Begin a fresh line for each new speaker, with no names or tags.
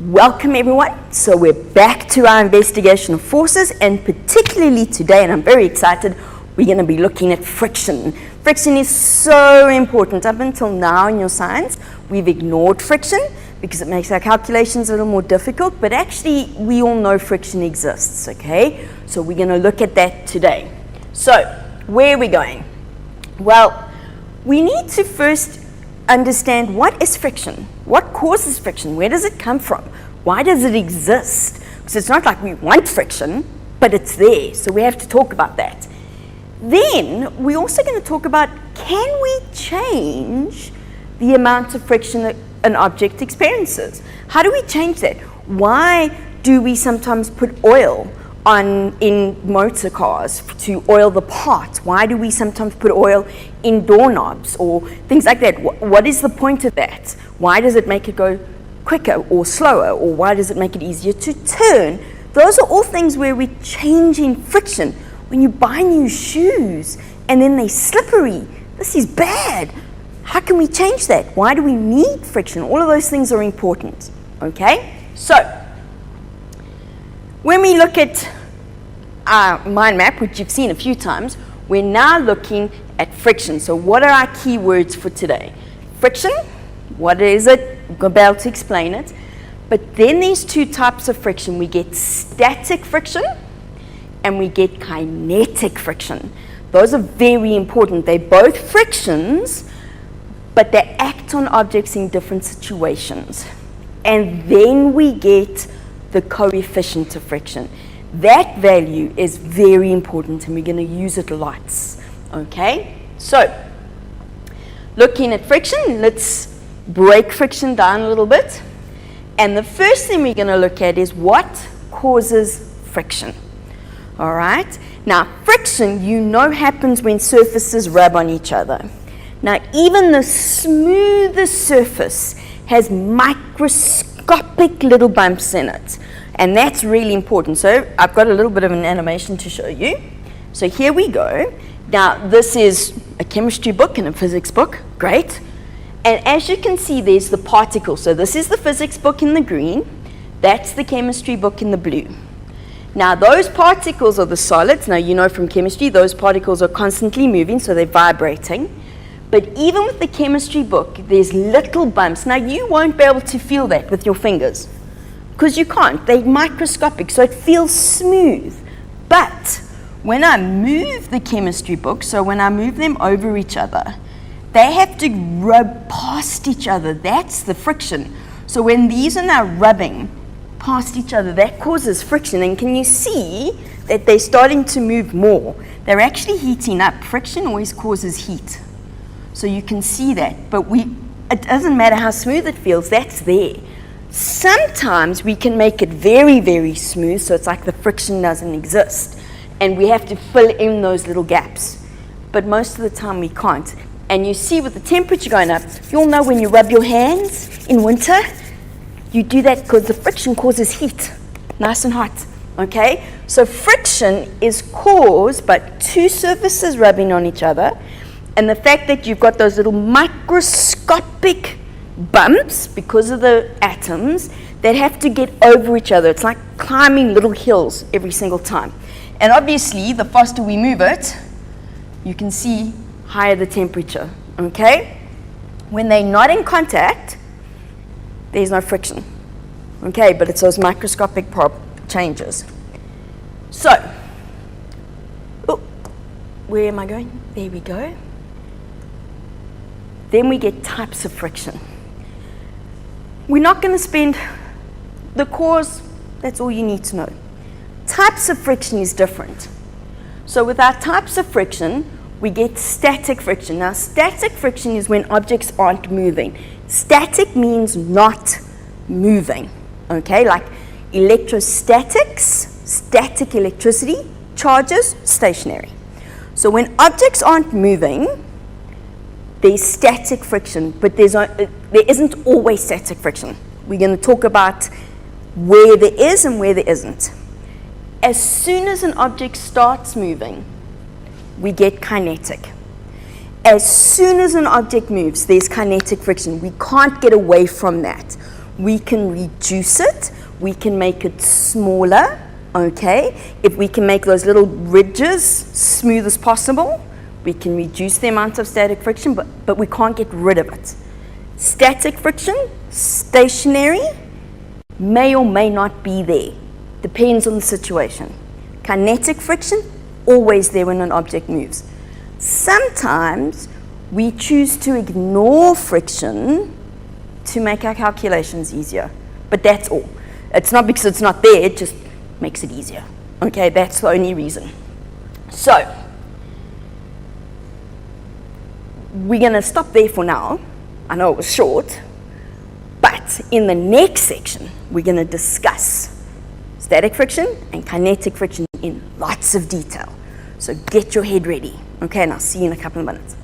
Welcome everyone. So we're back to our investigation of forces, and particularly today, and I'm very excited, we're going to be looking at friction. Friction is so important. Up until now in your science, we've ignored friction because it makes our calculations a little more difficult, but actually we all know friction exists, okay? So we're going to look at that today. So where are we going? Well, we need to first understand what is friction. What causes friction? Where does it come from? Why does it exist? Because it's not like we want friction, but it's there. So we have to talk about that. Then we're also going to talk about, can we change the amount of friction that an object experiences? How do we change that? Why do we sometimes put oil in motor cars to oil the parts? Why do we sometimes put oil in doorknobs or things like that? What is the point of that? Why does it make it go quicker or slower, or why does it make it easier to turn? Those are all things where we're changing friction. When you buy new shoes and then they're slippery, this is bad. How can we change that? Why do we need friction? All of those things are important, okay? So when we look at our mind map, which you've seen a few times, we're now looking at friction. So what are our key words for today? Friction, what is it? We'll be able to explain it. But then there's two types of friction. We get static friction and we get kinetic friction. Those are very important. They're both frictions, but they act on objects in different situations. And then we get the coefficient of friction. That value is very important, and we're going to use it lots. Okay? So, looking at friction, let's break friction down a little bit. And the first thing we're going to look at is what causes friction. All right? Now, friction, you know, happens when surfaces rub on each other. Now, even the smoothest surface has microscopic little bumps in it. And that's really important. So I've got a little bit of an animation to show you. So here we go. Now, this is a chemistry book and a physics book. Great. And as you can see, there's the particles. So this is the physics book in the green. That's the chemistry book in the blue. Now, those particles are the solids. Now, you know from chemistry, those particles are constantly moving, so they're vibrating. But even with the chemistry book, there's little bumps. Now, you won't be able to feel that with your fingers, because you can't. They're microscopic, so it feels smooth. But when I move the chemistry book, so when I move them over each other, they have to rub past each other. That's the friction. So when these are now rubbing past each other, that causes friction. And can you see that they're starting to move more? They're actually heating up. Friction always causes heat. So you can see that. But it doesn't matter how smooth it feels, that's there. Sometimes we can make it very, very smooth, so it's like the friction doesn't exist. And we have to fill in those little gaps. But most of the time we can't. And you see with the temperature going up, you'll know when you rub your hands in winter, you do that because the friction causes heat, nice and hot, okay? So friction is caused by two surfaces rubbing on each other, and the fact that you've got those little microscopic bumps because of the atoms that have to get over each other. It's like climbing little hills every single time. And obviously, the faster we move it, you can see higher the temperature, okay? When they're not in contact, there's no friction, okay? But it's those microscopic changes. So, where am I going? There we go. Then we get types of friction. We're not going to spend the cause, that's all you need to know. Types of friction is different. So with our types of friction, we get static friction. Now, static friction is when objects aren't moving. Static means not moving, okay? Like electrostatics, static electricity, charges, stationary. So when objects aren't moving, there's static friction, but there isn't always static friction. We're going to talk about where there is and where there isn't. As soon as an object starts moving, we get kinetic. As soon as an object moves, there's kinetic friction. We can't get away from that. we can reduce it, we can make it smaller, okay? If we can make those little ridges smooth as possible, we can reduce the amount of static friction, but we can't get rid of it. Static friction, stationary, may or may not be there. Depends on the situation. Kinetic friction, always there when an object moves. Sometimes we choose to ignore friction to make our calculations easier, but that's all. It's not because it's not there, it just makes it easier. Okay, that's the only reason. So, we're going to stop there for now. I know it was short, but in the next section, we're going to discuss static friction and kinetic friction in lots of detail. So get your head ready, okay, and I'll see you in a couple of minutes.